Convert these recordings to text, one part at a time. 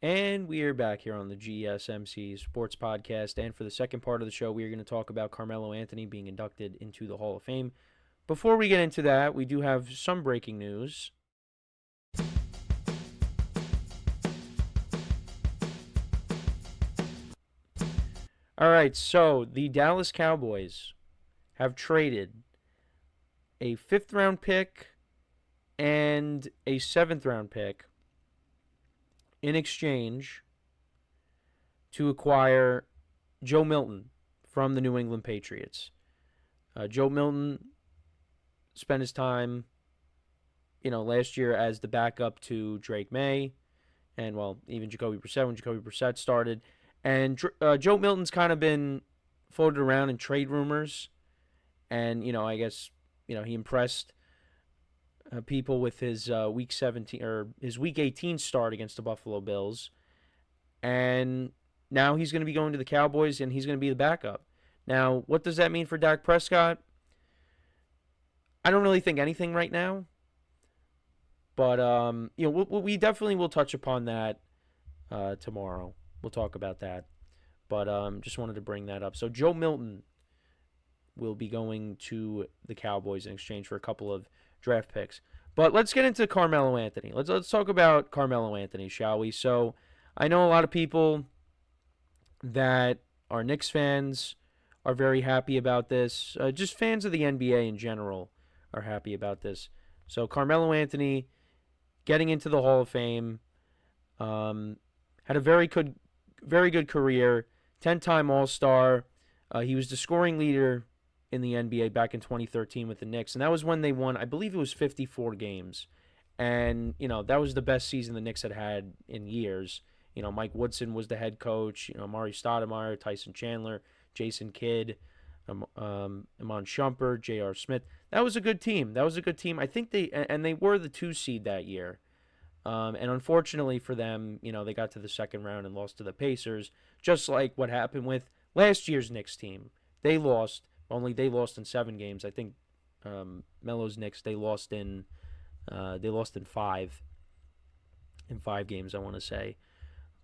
And we are back here on the GSMC Sports Podcast. And for the second part of the show, we are going to talk about Carmelo Anthony being inducted into the Hall of Fame. Before we get into that, we do have some breaking news. All right, so the Dallas Cowboys have traded a fifth round pick and a seventh round pick in exchange to acquire Joe Milton from the New England Patriots. Joe Milton spent his time, last year as the backup to Drake May, and even Jacoby Brissett when Jacoby Brissett started. And Joe Milton's kind of been floated around in trade rumors, and I guess he impressed people with his week 17 or his week 18 start against the Buffalo Bills, and now he's going to be going to the Cowboys, and he's going to be the backup. Now, what does that mean for Dak Prescott? I don't really think anything right now, but we definitely will touch upon that tomorrow. We'll talk about that, but just wanted to bring that up. So Joe Milton will be going to the Cowboys in exchange for a couple of draft picks. But let's get into Carmelo Anthony. Let's talk about Carmelo Anthony, shall we? So I know a lot of people that are Knicks fans are very happy about this. Just fans of the NBA in general are happy about this. So Carmelo Anthony getting into the Hall of Fame, had a very good career, 10-time All-Star. He was the scoring leader in the NBA back in 2013 with the Knicks, and that was when they won, I believe it was 54 games. And, that was the best season the Knicks had in years. Mike Woodson was the head coach, Amari Stoudemire, Tyson Chandler, Jason Kidd, Iman Shumpert, J.R. Smith. That was a good team. I think they were the 2 seed that year. And unfortunately for them, they got to the second round and lost to the Pacers, just like what happened with last year's Knicks team. They lost in 7 games. I think Melo's Knicks they lost in 5 games, I want to say.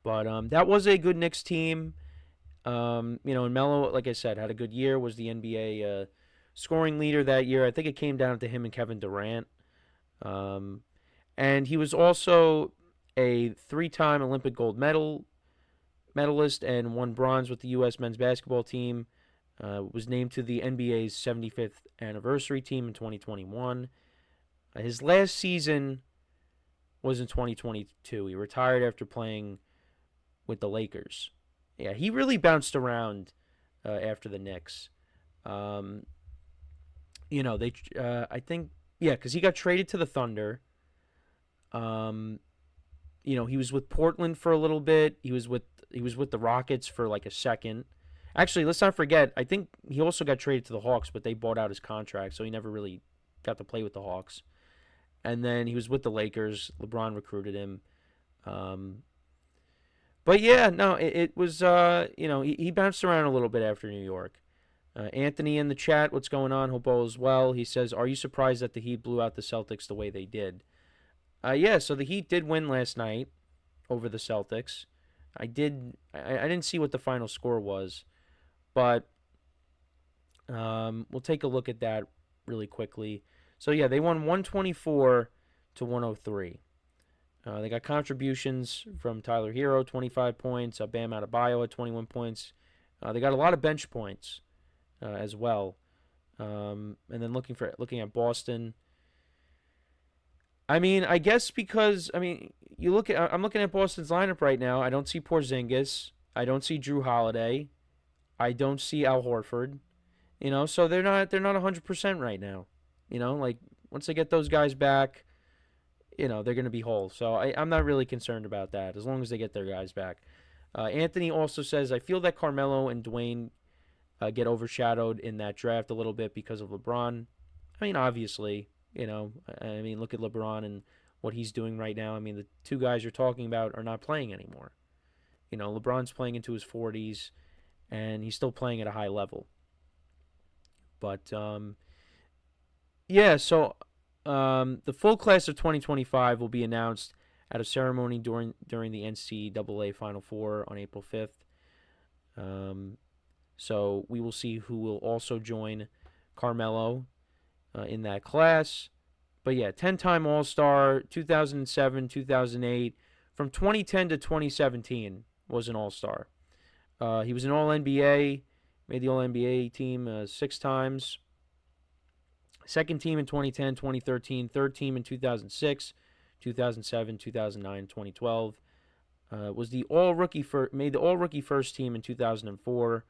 But that was a good Knicks team. And Melo, like I said, had a good year. Was the NBA scoring leader that year. I think it came down to him and Kevin Durant. And he was also a 3-time Olympic gold medalist and won bronze with the U.S. men's basketball team. Was named to the NBA's 75th anniversary team in 2021. His last season was in 2022. He retired after playing with the Lakers. Yeah, he really bounced around after the Knicks. I think, because he got traded to the Thunder. He was with Portland for a little bit. He was with the Rockets for like a second. Actually, let's not forget, I think he also got traded to the Hawks, but they bought out his contract, so he never really got to play with the Hawks. And then he was with the Lakers. LeBron recruited him. But yeah, no, it was, he bounced around a little bit after New York. Anthony in the chat, what's going on? Hope all is well. He says, are you surprised that the Heat blew out the Celtics the way they did? Yeah, so the Heat did win last night over the Celtics. I didn't see what the final score was, but we'll take a look at that really quickly. So yeah, they won 124 to 103. They got contributions from Tyler Hero, 25 points. Bam Adebayo at 21 points. They got a lot of bench points as well. And then looking at Boston. I guess because I'm looking at Boston's lineup right now. I don't see Porzingis. I don't see Drew Holiday. I don't see Al Horford. So they're not 100% right now. Like once they get those guys back, they're going to be whole. So I'm not really concerned about that as long as they get their guys back. Anthony also says, I feel that Carmelo and Dwayne get overshadowed in that draft a little bit because of LeBron. Obviously, look at LeBron and what he's doing right now. The 2 guys you're talking about are not playing anymore. LeBron's playing into his 40s, and he's still playing at a high level. But, yeah, so the full class of 2025 will be announced at a ceremony during the NCAA Final Four on April 5th. So we will see who will also join Carmelo in that class. But yeah, 10-time All-Star, 2007, 2008. From 2010 to 2017 was an All-Star. He was an All-NBA, made the All-NBA team 6 times. Second team in 2010, 2013. Third team in 2006, 2007, 2009, 2012. Was the made the All-Rookie first team in 2004.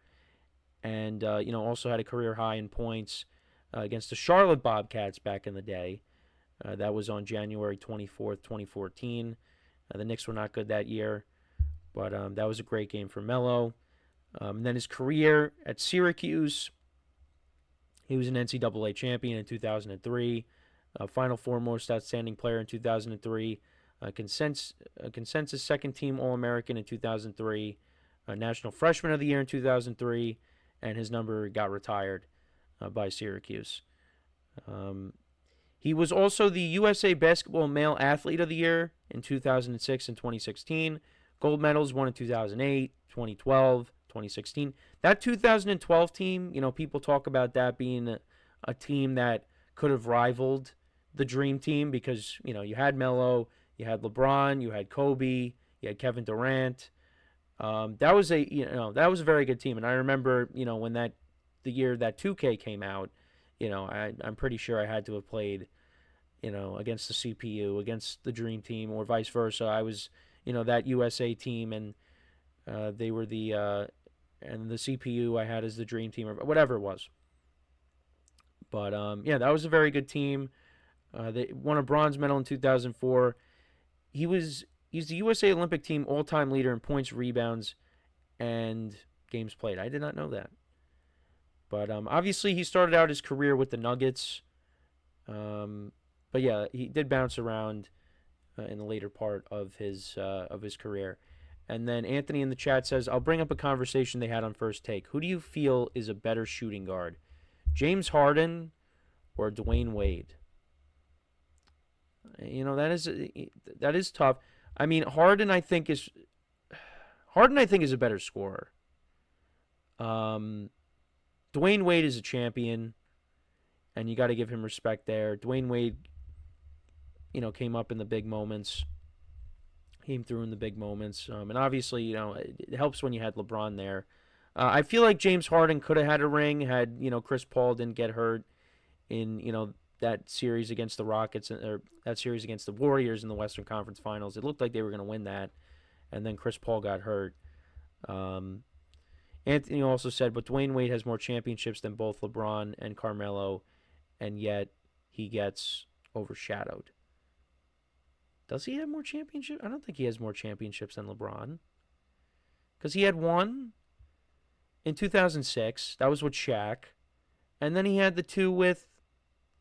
And, also had a career high in points against the Charlotte Bobcats back in the day. That was on January 24th, 2014. The Knicks were not good that year, but that was a great game for Melo. And then his career at Syracuse, he was an NCAA champion in 2003, Final Four most outstanding player in 2003, consensus second team All-American in 2003, National Freshman of the Year in 2003, and his number got retired by Syracuse. He was also the USA Basketball Male Athlete of the Year in 2006 and 2016. Gold medals won in 2008, 2012, 2016. That 2012 team, people talk about that being a team that could have rivaled the Dream Team because, you had Melo, you had LeBron, you had Kobe, you had Kevin Durant. That was a very good team, and I remember, when the year that 2K came out, I'm pretty sure I had to have played, against the CPU, against the Dream Team, or vice versa. I was, that USA team, and they were and the CPU I had as the Dream Team, or whatever it was. But that was a very good team. They won a bronze medal in 2004. He's the USA Olympic team all-time leader in points, rebounds, and games played. I did not know that. But obviously he started out his career with the Nuggets. But yeah, he did bounce around in the later part of his career. And then Anthony in the chat says, I'll bring up a conversation they had on First Take. Who do you feel is a better shooting guard? James Harden or Dwayne Wade? That is tough. I mean, Harden I think is a better scorer. Dwayne Wade is a champion, and you got to give him respect there. Dwayne Wade, came up in the big moments. Came through in the big moments. And obviously, it helps when you had LeBron there. I feel like James Harden could have had a ring had, Chris Paul didn't get hurt in, that series against the Rockets, or that series against the Warriors in the Western Conference Finals. It looked like they were going to win that, and then Chris Paul got hurt. Anthony also said, but Dwayne Wade has more championships than both LeBron and Carmelo, and yet he gets overshadowed. Does he have more championships? I don't think he has more championships than LeBron. Because he had one in 2006. That was with Shaq. And then he had the two with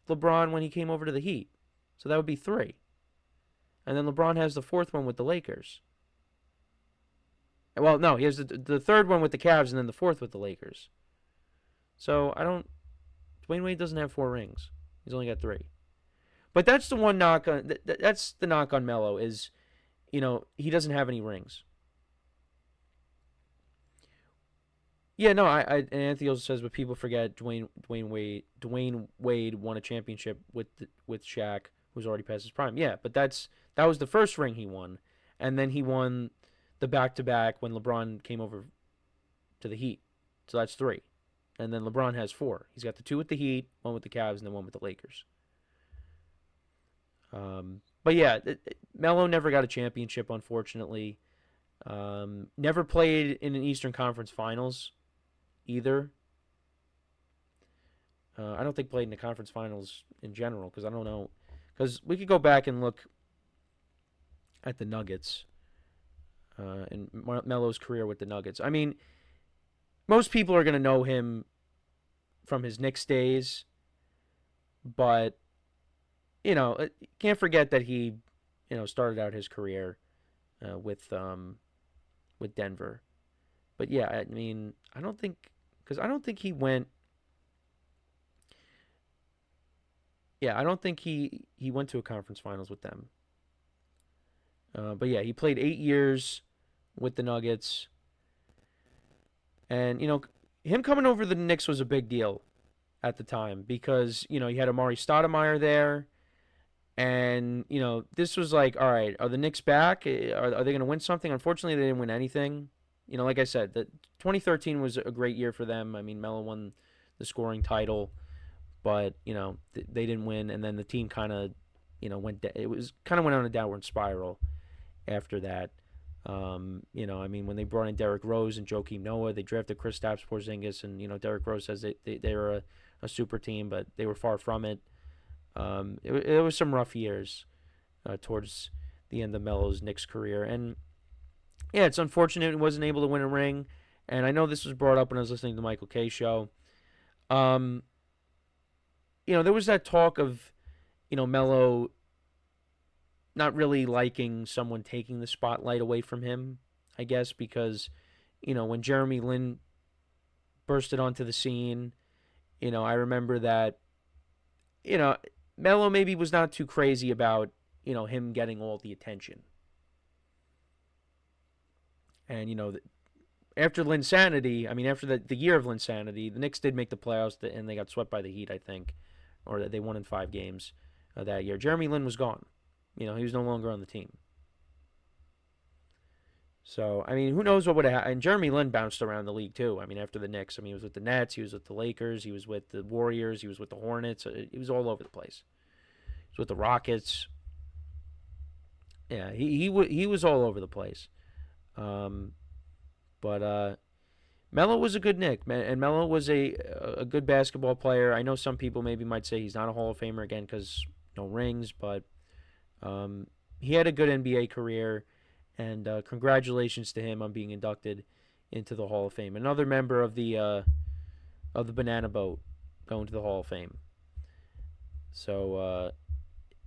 LeBron when he came over to the Heat. So that would be 3. And then LeBron has the 4th one with the Lakers. Well, no, he has the 3rd one with the Cavs and then the 4th with the Lakers. So Dwayne Wade doesn't have 4 rings. He's only got 3. But that's the one knock on that's the knock on Melo is, he doesn't have any rings. Yeah, no, and Anthony also says, but people forget Dwayne Wade won a championship with Shaq, who's already past his prime. Yeah, but that was the first ring he won, and then he won the back-to-back when LeBron came over to the Heat. So that's 3, and then LeBron has 4. He's got the 2 with the Heat, 1 with the Cavs, and then 1 with the Lakers. But yeah, Melo never got a championship, unfortunately. Never played in an Eastern Conference Finals either. I don't think played in the conference finals in general, because I don't know. Because we could go back and look at the Nuggets and Melo's career with the Nuggets. I mean, most people are going to know him from his Knicks days, but can't forget that he, started out his career with Denver. But yeah, I mean, I don't think he went. Yeah, I don't think he went to a conference finals with them. But yeah, he played 8 years with the Nuggets, and him coming over the Knicks was a big deal at the time because you had Amari Stoudemire there, and this was like, all right, are the Knicks back? Are they going to win something? Unfortunately, they didn't win anything. Like I said, the 2013 was a great year for them. I mean, Melo won the scoring title, but they didn't win, and then the team kind of it was kind of went on a downward spiral after that. I mean, when they brought in Derrick Rose and Joakim Noah, they drafted Kristaps Porzingis, and Derrick Rose says they were a super team, but they were far from it. It was some rough years towards the end of Melo's Knicks career, and yeah, it's unfortunate he wasn't able to win a ring. And I know this was brought up when I was listening to the Michael Kay show. Um, there was that talk of Melo not really liking someone taking the spotlight away from him, I guess, because, when Jeremy Lin bursted onto the scene, I remember that, Melo maybe was not too crazy about, him getting all the attention. And, after Linsanity, I mean, after the year of Linsanity, the Knicks did make the playoffs, and they got swept by the Heat, I think, or they won in 5 games that year. Jeremy Lin was gone. He was no longer on the team. So, I mean, who knows what would have happened. And Jeremy Lin bounced around the league, too. I mean, after the Knicks. I mean, he was with the Nets. He was with the Lakers. He was with the Warriors. He was with the Hornets. He was all over the place. He was with the Rockets. Yeah, he was all over the place. But Melo was a good Knick, and Melo was a good basketball player. I know some people maybe might say he's not a Hall of Famer again because no rings, but he had a good NBA career, and congratulations to him on being inducted into the Hall of Fame. Another member of the Banana Boat going to the Hall of Fame. So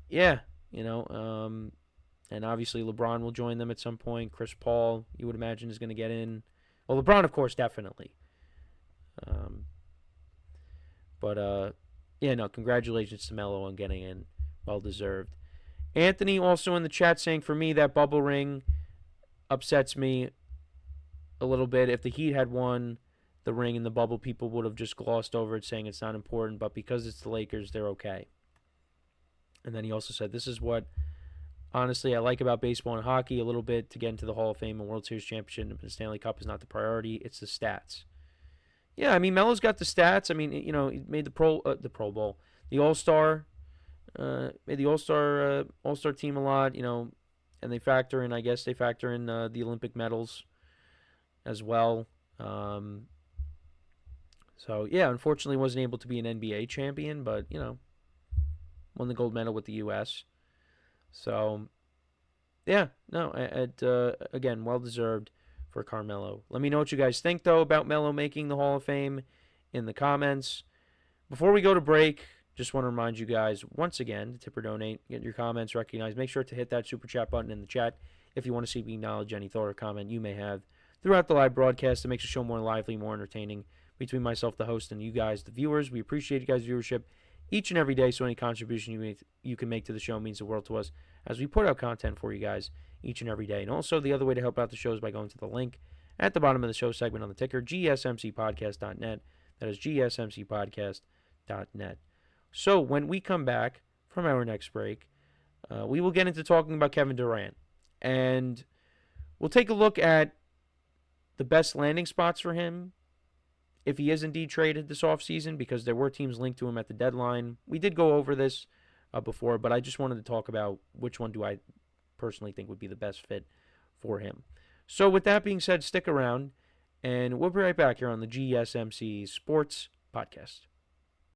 yeah, and obviously LeBron will join them at some point. Chris Paul, you would imagine, is going to get in. Well, LeBron, of course, definitely. But yeah, no, congratulations to Melo on getting in. Well deserved. Anthony also in the chat saying, for me, that bubble ring upsets me a little bit. If the Heat had won the ring in the bubble, people would have just glossed over it, saying it's not important. But because it's the Lakers, they're okay. And then he also said, this is what, honestly, I like about baseball and hockey a little bit to get into the Hall of Fame and World Series championship. And the Stanley Cup is not the priority. It's the stats. Yeah, I mean, Melo's got the stats. I mean, he made the Pro Bowl, the All-Star. Made the All-Star team a lot, and they factor in, the Olympic medals as well. So yeah, unfortunately wasn't able to be an NBA champion, but won the gold medal with the U.S. So yeah, no, again, well deserved for Carmelo. Let me know what you guys think though about Melo making the Hall of Fame in the comments. Before we go to break, just want to remind you guys once again to tip or donate, get your comments recognized. Make sure to hit that super chat button in the chat if you want to see me acknowledge any thought or comment you may have throughout the live broadcast. It makes the show more lively, more entertaining between myself, the host, and you guys, the viewers. We appreciate you guys' viewership each and every day, so any contribution you can make to the show means the world to us as we put out content for you guys each and every day. And also, the other way to help out the show is by going to the link at the bottom of the show segment on the ticker, GSMCPodcast.net. That is GSMCPodcast.net. So when we come back from our next break, we will get into talking about Kevin Durant. And we'll take a look at the best landing spots for him if he is indeed traded this offseason, because there were teams linked to him at the deadline. We did go over this before, but I just wanted to talk about which one do I personally think would be the best fit for him. So with that being said, stick around, and we'll be right back here on the GSMC Sports Podcast.